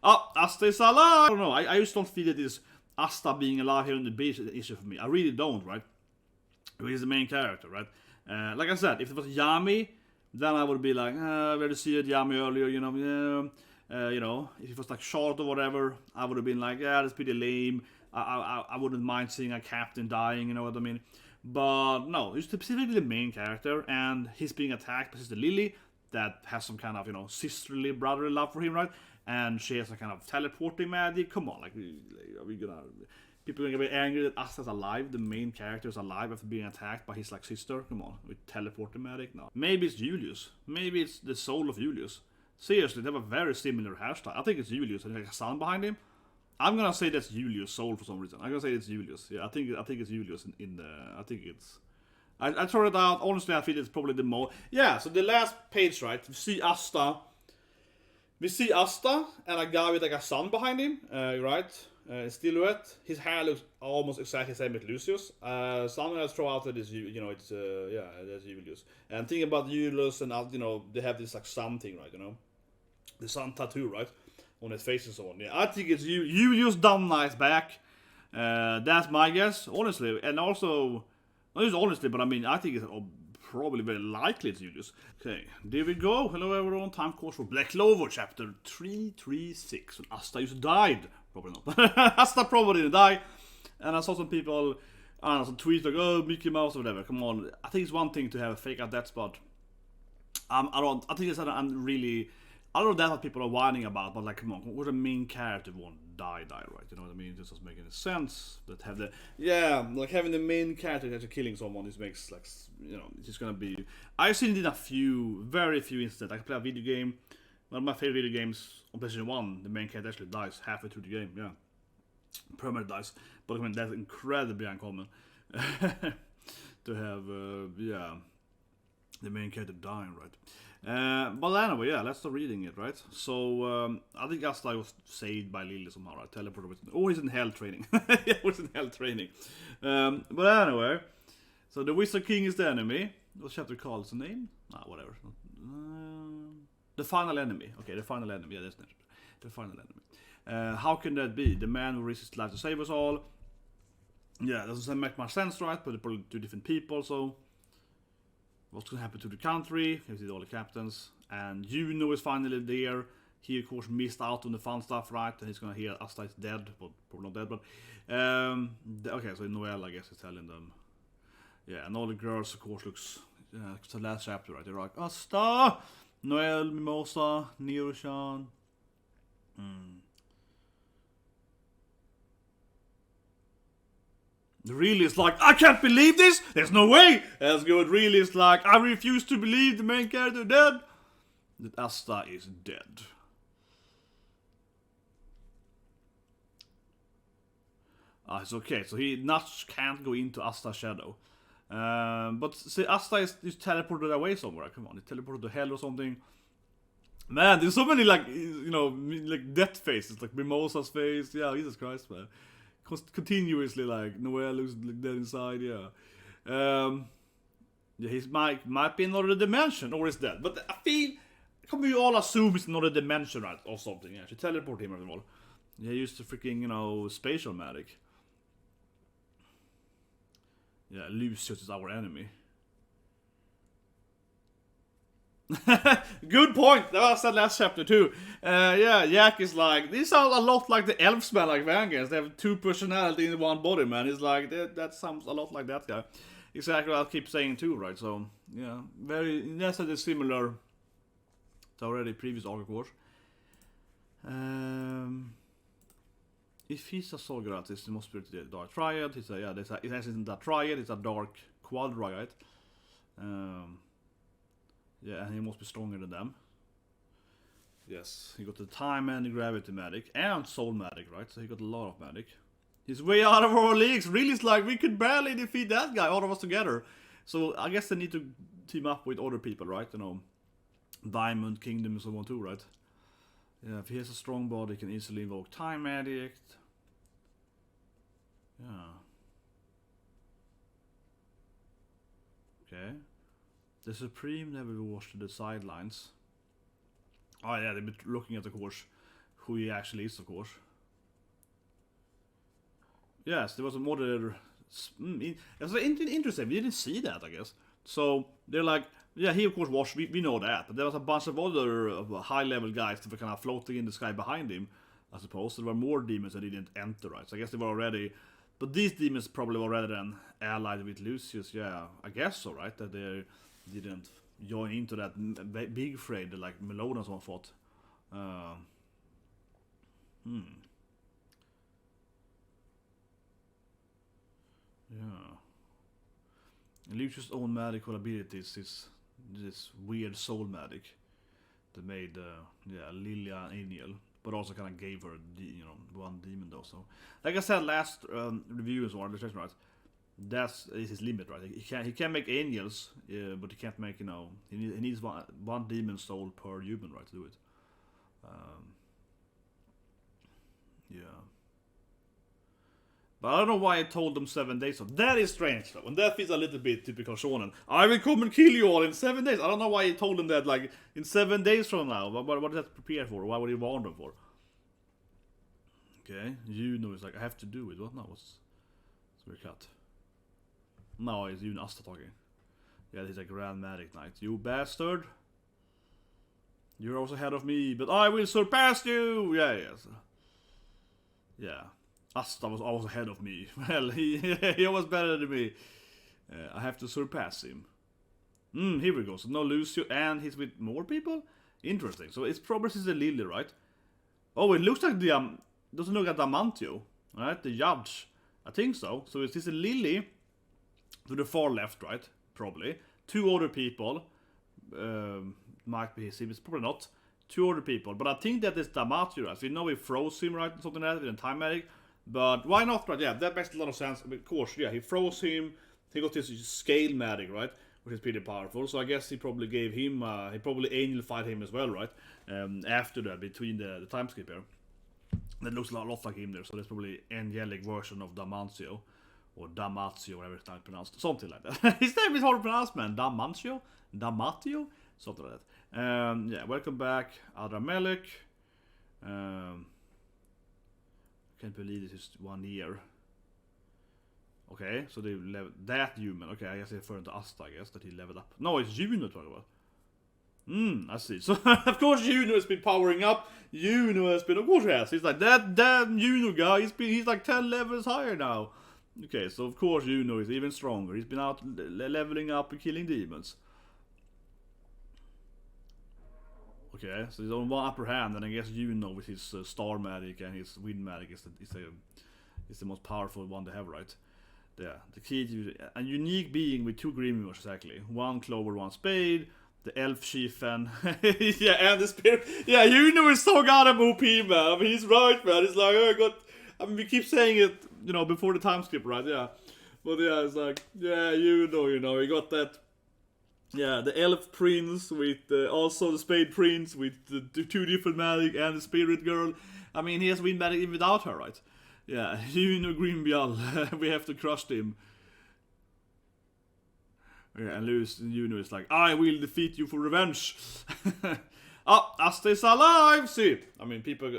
Oh, Asta is alive! I don't know, I just don't feel that this Asta being alive here on the beach is an issue for me. I really don't, right? He's the main character, right? Like I said, if it was Yami, then I would be like, where see it Yami earlier, you know, you know, if it was like short or whatever, I would have been like, yeah, that's pretty lame. I wouldn't mind seeing a captain dying, you know what I mean? But no, he's specifically the main character, and he's being attacked by Sister Lily, that has some kind of, you know, sisterly, brotherly love for him, right? And she has a kind of teleporting magic. Come on, like, are we gonna... People are gonna be angry that Asta's alive, the main character is alive after being attacked by his, like, sister? Come on, with teleporting magic? No. Maybe it's Julius. Maybe it's the soul of Julius. Seriously, they have a very similar hairstyle. I think it's Julius, and like a sun behind him. I'm gonna say that's Julius' soul for some reason. I'm gonna say it's Julius. Yeah, I think it's Julius in the... I think it's... I tried it out. Honestly, I feel it's probably the most... Yeah, so the last page, right? We see Asta. We see Asta and a guy with like a sun behind him, right? Silhouette. His hair looks almost exactly the same as Lucius. So I'm gonna throw out that it's, you know, it's yeah, that's Julius. And thinking about Julius and you know, they have this like sun thing, right? You know, the sun tattoo, right, on his face and so on. Yeah, I think it's Julius done nice back. That's my guess, honestly, and also not just honestly, but I mean, I think it's probably very likely it's Julius. Okay, there we go. Hello everyone. Time course for Black Clover Chapter 336. When Asta just died. Probably not. Asta probably didn't die. And I saw some people, I don't know, some tweets like, oh, Mickey Mouse or whatever. Come on. I think it's one thing to have a fake out death spot. I think it's really, I don't know that's what people are whining about, but like, come on, what the main character won't die, right? You know what I mean? It just doesn't make any sense. That have the, yeah, like having the main character actually killing someone, this makes like, you know, it's just gonna be, I've seen it in a few, very few instances. I can play a video game. One of my favorite video games on PlayStation 1, the main character actually dies halfway through the game, yeah. Permanent dies. But I mean, that's incredibly uncommon. To have, yeah, the main character dying, right? But anyway, yeah, let's start reading it, right? So, I think Asta was saved by Lily somehow, right? Teleported with... Oh, he's in hell training. Yeah, he's in hell training. But anyway, so the Wizard King is the enemy. What's chapter called? Is the name? Ah, whatever. The final enemy. Okay, the final enemy. Yeah, that's not the final enemy. How can that be? The man who risks his life to save us all. Yeah, doesn't make much sense, right? But they're probably two different people, so... What's going to happen to the country? You see all the captains. And Juno is finally there. He, of course, missed out on the fun stuff, right? And he's going to hear Asta is dead. But probably not dead, but... okay, so Noel, I guess, is telling them. Yeah, and all the girls, of course, looks... it's the last chapter, right? They're like, Asta! Noel, Mimosa, Nero-chan. Really is like, I can't believe this! There's no way! That's good. Really is like, I refuse to believe the main character dead. That Asta is dead. Ah, it's okay. So he not can't go into Asta's shadow. But see, Asta is teleported away somewhere. Come on, he teleported to hell or something. Man, there's so many like, you know, like death faces, like Mimosa's face. Yeah, Jesus Christ, man. Continuously like Noel looks like dead inside. Yeah, yeah, he might be in another dimension or is dead. But I feel, can we all assume it's another dimension, right, or something? Yeah, she teleported him as well. Yeah, he used to freaking, you know, spatial magic. Yeah, Lucius is our enemy. Good point. That was that last chapter too. Yeah, Jack is like, these sound a lot like the elves man, like Vanguards. They have two personalities in one body, man. It's like that sounds a lot like that guy. Exactly what I keep saying too, right? So yeah, that's a similar to already previous arc, of course. If he's a Zogratis, he must be the Dark Triad. It's actually not a Triad. It's a Dark Quadriad. Yeah, and he must be stronger than them. Yes, he got the time and the gravity magic and soul magic, right? So he got a lot of magic. He's way out of our leagues. Really, it's like we could barely defeat that guy, all of us together. So I guess they need to team up with other people, right? You know, Diamond Kingdom and so on too, right? Yeah, if he has a strong body, he can easily invoke time magic. Yeah. Okay. The Supreme never watched the sidelines. Oh yeah, they've been looking at, of course, who he actually is, of course. Yes, there was a more. It's interesting. We didn't see that, I guess. So they're like, yeah, he of course was. We know that, but there was a bunch of other high-level guys that were kind of floating in the sky behind him. I suppose there were more demons that didn't enter, right? So I guess they were already. But these demons probably were already then allied with Lucius. Yeah, I guess so, right? That they didn't join into that big fray that like Myrmonden and so on fought. Yeah. Lucius' own magical abilities is this weird soul magic that made Lilia an angel, but also kind of gave her one demon though. So, like I said last review or illustration, right? That's his limit, right? He can make angels, but he can't make he needs one demon soul per human, right, to do it. Yeah. But I don't know why I told them 7 days. So that is strange though, and that feels a little bit typical shonen. I will come and kill you all in 7 days. I don't know why he told them that like in 7 days from now. What is that prepared for? Why would he warn them for? Okay, it's like I have to do it. What now? It's weird cut. Now it's Asta talking. Yeah, he's a Grand Magic Knight. You bastard! You're also ahead of me, but I will surpass you. Yeah. Asta was always ahead of me. Well, he was better than me. I have to surpass him. Here we go. So no Lucio, and he's with more people? Interesting. So it's probably Sister Lilith, right? Oh, it looks like doesn't look like Damantio, right? The judge. I think so. So it's Sister Lilith to the far left, right? Probably. 2 other people. Might be his team. It's probably not. 2 other people. But I think that is Damantio, right? So we know we froze him, right? Something like that with a time magic. But why not, right? Yeah, that makes a lot of sense. Of course, yeah, he froze him. He got this scale magic, right? Which is pretty powerful. So I guess he probably gave him, he probably angelified him as well, right? After that, between the time skip here. That looks a lot like him there. So that's probably angelic version of Damantio. Or Damatio, whatever it's pronounced. Something like that. His name is hard to pronounce, man. Damatio? Damatio? Something like that. Yeah, welcome back. Adramelech. Can't believe this is 1 year. Okay, so they leveled that human. Okay, I guess they're referring to Asta, I guess, that he leveled up. No, it's Juno talking about. I see. So, of course, Juno has been powering up. Juno has been, of course, yes. He's like, that damn Juno guy, he's like 10 levels higher now. Okay, so of course, Juno is even stronger. He's been out leveling up and killing demons. Okay, so he's on one upper hand, and I guess Juno with his star magic and his wind magic is the most powerful one they have, right? Yeah, the key to a unique being with 2 grimoires, exactly. 1 Clover, 1 Spade, the elf chieftain, yeah, and the spirit. Yeah, Juno is so goddamn OP, man. I mean, he's right, man. It's like, we keep saying it, before the time skip, right? Yeah, but yeah, it's like, yeah, he got that. Yeah, the elf prince with also the spade prince with the 2 different magic and the spirit girl. I mean, he has wind magic even without her, right? Yeah, Grimbial, we have to crush him. Yeah, and Juno is like, I will defeat you for revenge. Asta is alive! See, I mean, people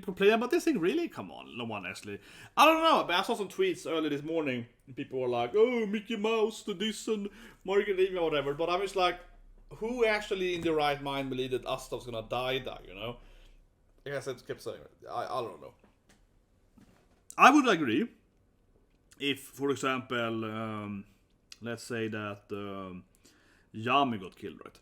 complain about this thing, really? Come on, no one actually. I don't know, but I saw some tweets early this morning, and people were like, oh, Mickey Mouse, the this and Morgan Levy or whatever, but I was like, who actually in their right mind believed that Asta was gonna die, I guess I kept saying it. I don't know. I would agree if, for example, let's say that Yami got killed, right?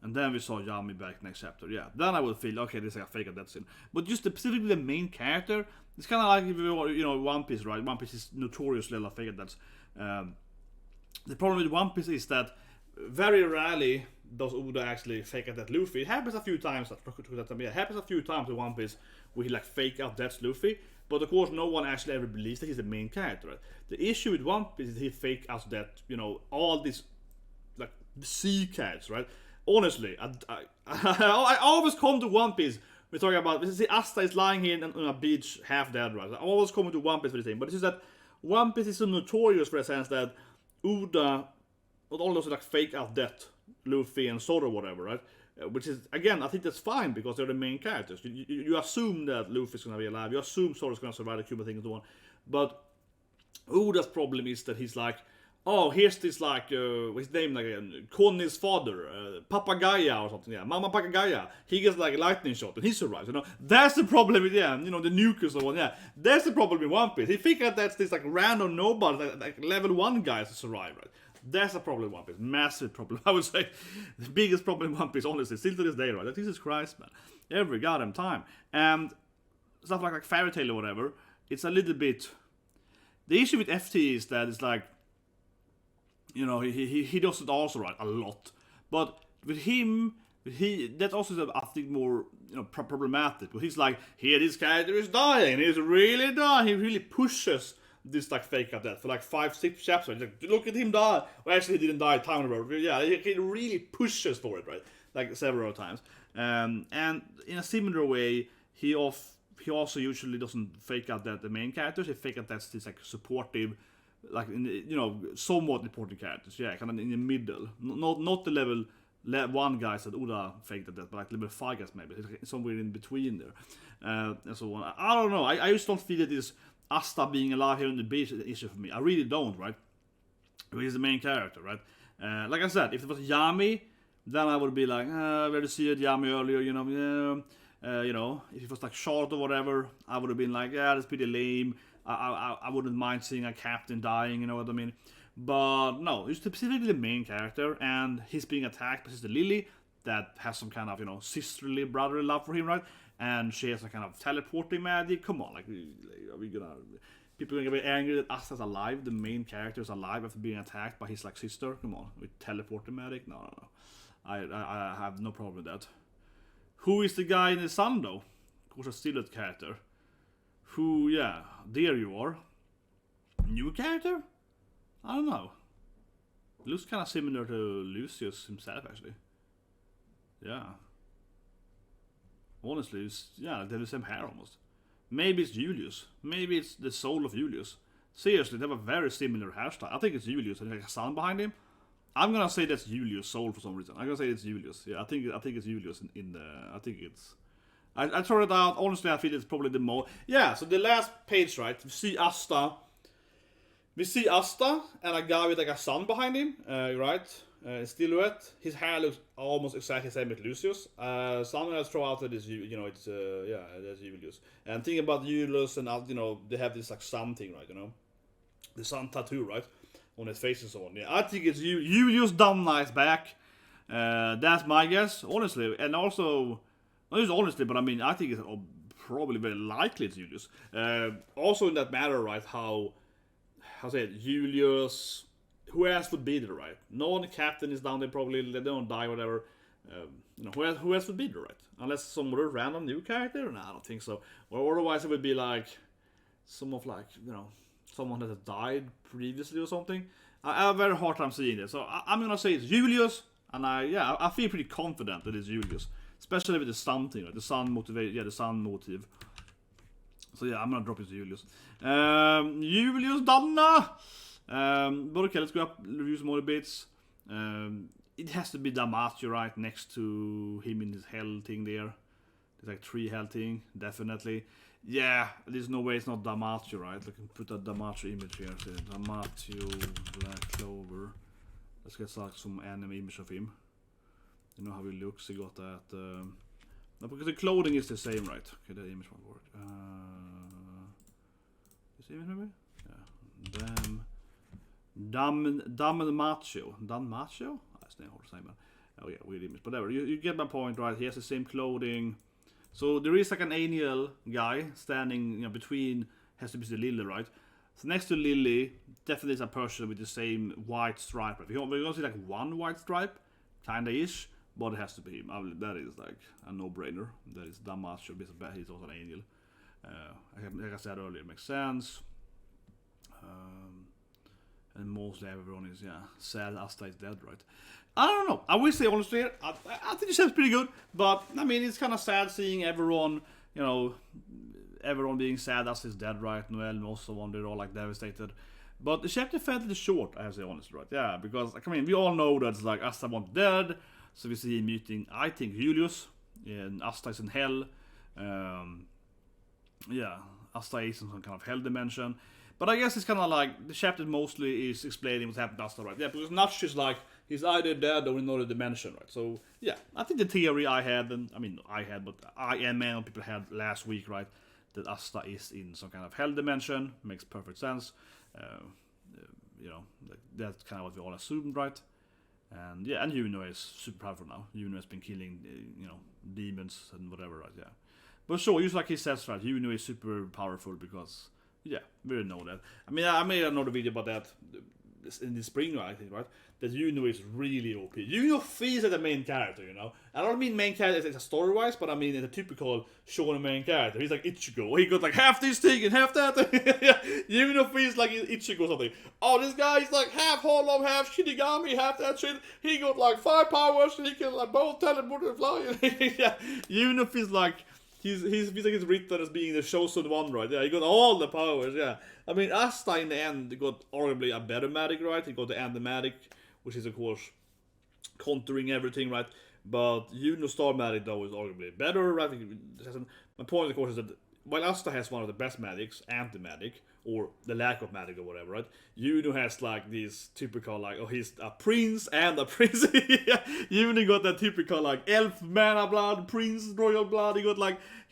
And then we saw Yami back next chapter, yeah. Then I would feel, okay, this is like a fake of that scene. But just specifically the main character, it's kind of like, if you One Piece, right? One Piece is notoriously a fake of that. The problem with One Piece is that very rarely does Oda actually fake out that Luffy. It happens a few times, it happens a few times in One Piece where he like fake out that's Luffy. But of course, no one actually ever believes that he's the main character, right? The issue with One Piece is he fake out that, all these, like, sea cats, right? Honestly, I always come to One Piece. We're talking about, see, Asta is lying here on a beach, half dead, right? I always come to One Piece for the same. But it's just that One Piece is so notorious for the sense that Oda not only does like fake out death, Luffy and Zoro or whatever, right? which is, again, I think that's fine because they're the main characters. You assume that Luffy is going to be alive, you assume Zoro's going to survive the Cuba thing and so on. But Oda's problem is that he's like, oh, here's this like, his name like Connie's father, Papagaya or something, yeah, Mama Papagaya. He gets like a lightning shot and he survives, you know. That's the problem with, yeah, you know, the nuke and so on, yeah. That's the problem with One Piece. He figured that's this like random nobody, like level 1 guys to survive, right? That's a problem in One Piece. Massive problem, I would say. The biggest problem in One Piece, honestly, still to this day, right? Like, Jesus Christ, man. Every goddamn time. And stuff like Fairy Tail or whatever, it's a little bit... The issue with FT is that it's like, you know, he does it also right a lot. But with him, that's also, I think, more, you know, problematic. But he's like, here, this character is dying. He's really dying. He really pushes this like fake out death for like 5-6 chapters. Like, look at him die. Well, actually, he didn't die a time ago. Yeah, he really pushes for it, right? Like several times. And in a similar way, he also usually doesn't fake out that the main characters. He fake out that's this like supportive, like you know, somewhat important characters. Yeah, kind of in the middle. Not the level 1 guys that Oda faked at that, but like level 5 guys maybe. Somewhere in between there. And so on. I don't know. I just don't feel that this Asta being alive here on the beach is an issue for me. I really don't, right? He's the main character, right? Like I said, if it was Yami, then I would be like, where to see it, Yami earlier, you know, you know, if it was like Short or whatever, I would have been like, yeah, that's pretty lame. I wouldn't mind seeing a captain dying, you know what I mean? But no, he's specifically the main character, and he's being attacked by Sister Lily, that has some kind of, you know, sisterly, brotherly love for him, right? And she has a kind of teleporting magic. Come on, like, are we gonna... People are gonna be angry that Asta's alive, the main character is alive after being attacked by his, like, sister? Come on, with teleporting magic? No. I have no problem with that. Who is the guy in the sun, though? Of course, a Lilith character. Who, yeah, there you are. New character? I don't know. Looks kind of similar to Lucius himself, actually. Yeah. Honestly, they have the same hair almost. Maybe it's Julius. Maybe it's the soul of Julius. Seriously, they have a very similar hairstyle. I think it's Julius, and like a sun behind him. I'm gonna say that's Julius' soul for some reason. I'm gonna say it's Julius. Yeah, I think it's Julius in the. I think it's. I tried it out. Honestly, I feel it's probably the more. Yeah. So the last page, right? We see Asta. And a guy with like a sun behind him, right? Silhouette. His hair looks almost exactly the same as Lucius. Someone else throw out that is, you know, it's that's Julius. And think about Julius, and you know, they have this like sun thing, right? You know, the sun tattoo, right, on his face and so on. Yeah, I think it's Julius done nice back. That's my guess, honestly, and also not just honestly, but I mean, I think it's probably very likely it's Julius. Also in that matter, right? How say it, Julius. Who else would be there, right? No one captain is down there, probably they don't die, whatever. You know, who else would be there, right? Unless some other random new character? No, I don't think so. Or otherwise it would be like some of like, you know, someone that has died previously or something. I have a very hard time seeing this. So I'm gonna say it's Julius, and I feel pretty confident that it's Julius. Especially with the sun thing, right? The sun motivate, the sun motive. So yeah, I'm gonna drop it to Julius. Julius Danna! But okay, let's go up, review some more bits. It has to be Damacio, right, next to him in his hell thing there. There's like 3 hell thing, definitely. Yeah, there's no way it's not Damacio, right? I can put a Damacio image here. So Damacio, Black Clover. Let's get like some anime image of him. You know how he looks, he got that... no, because the clothing is the same, right? Okay, the image won't work. This image maybe? Yeah, Damacio. Damacio? That's the whole same. Oh yeah, weird image. But whatever, you get my point, right? He has the same clothing. So there is like an angel guy standing, you know, between, has to be the Lily, right? So next to Lily, definitely is a person with the same white stripe. Right? We're gonna see like one white stripe, kinda-ish, but it has to be him. That is like a no-brainer. That is Damacio, he's also an angel. Like I said earlier, it makes sense. And mostly everyone is, sad Asta is dead, right? I don't know. I will say honestly, I think it sounds pretty good. But, I mean, it's kind of sad seeing everyone, you know, everyone being sad Asta is dead, right? Noel and also one, they're all, like, devastated. But the chapter felt a little short, I have to say honestly, right? Yeah, because, I mean, we all know that, like, Asta won't be dead. So we see him meeting, I think, Julius, and Asta is in hell. Yeah, Asta is in some kind of hell dimension. But I guess it's kind of like, the chapter mostly is explaining what's happened to Asta, right? Yeah, because Notch is like, he's either dead or in another dimension, right? So, yeah, I think the theory I had, but I and many people had last week, right? That Asta is in some kind of hell dimension, makes perfect sense. That's kind of what we all assumed, right? And yeah, and Juno is super powerful now. Juno has been killing, demons and whatever, right? Yeah. But sure, just like he says, right? Juno is super powerful because, yeah, we don't know that. I mean, I made another video about that in the spring, I think, right? That Juno is really OP. Juno feels like the main character, I don't mean main character as a story-wise, but I mean in a typical shonen main character. He's like Ichigo. He got like half this thing and half that. Juno feels like Ichigo or something. Oh, this guy is like half hollow, half Shinigami, half that shit. He got like 5 powers and he can like both teleport and fly. Yeah, Juno feels like he's written as being the chosen one, right? Yeah, he got all the powers, yeah. I mean, Asta in the end got arguably a better magic, right? He got the Antimatic, which is of course countering everything, right? But Juno Star Magic though is arguably better, right? My point of course is that while Asta has one of the best magics, Antimatic, or the lack of magic or whatever, right? Juno has like these typical like, oh, he's a prince and a prince. Juno got that typical like elf mana blood, prince royal blood. He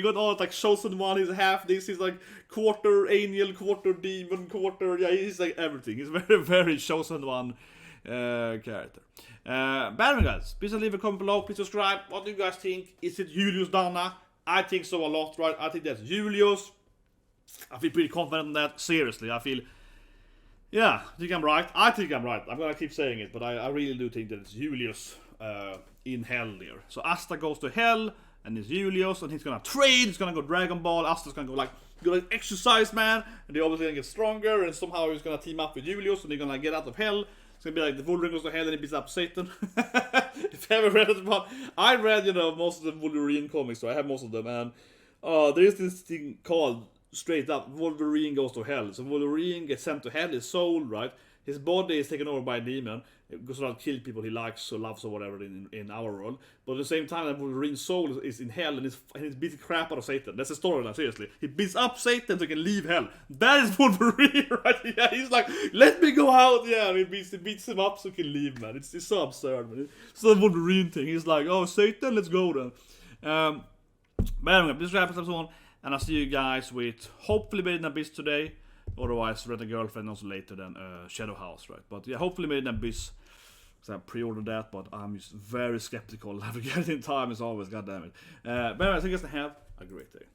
got all like chosen one. He's half this. He's like quarter angel, quarter demon, quarter. Yeah, he's like everything. He's very very chosen one character. But anyway, guys, please leave a comment below. Please subscribe. What do you guys think? Is it Julius Dana? I think so a lot, right? I think that's Julius. I feel pretty confident in that. Seriously, I feel... Yeah, I think I'm right. I'm gonna keep saying it, but I really do think that it's Julius in hell there. So Asta goes to hell, and it's Julius, and he's gonna trade, he's gonna go Dragon Ball, Asta's gonna go like exercise, man, and they're obviously gonna get stronger, and somehow he's gonna team up with Julius, and they're gonna get out of hell. It's gonna be like the Wolverine goes to hell and he beats up Satan. If you haven't read it, but I read, most of the Wolverine comics, so I have most of them, and there is this thing called, straight up, Wolverine goes to hell. So Wolverine gets sent to hell, his soul, right? His body is taken over by a demon. It goes around kill people he likes or loves or whatever in our world. But at the same time, Wolverine's soul is in hell and he's beating crap out of Satan. That's the storyline, seriously. He beats up Satan so he can leave hell. That is Wolverine, right? Yeah, he's like, let me go out, yeah. And he beats him up so he can leave, man. It's so absurd, man. It's a Wolverine thing. He's like, oh, Satan, let's go then. But anyway, this wraps up on. And I'll see you guys with hopefully Made in Abyss today. Otherwise, Red and Girlfriend also later than Shadow House, right? But yeah, hopefully Made in Abyss. Because I pre-ordered that, but I'm just very skeptical. If I get it in time, as always, goddammit. But anyway, I think you guys have a great day.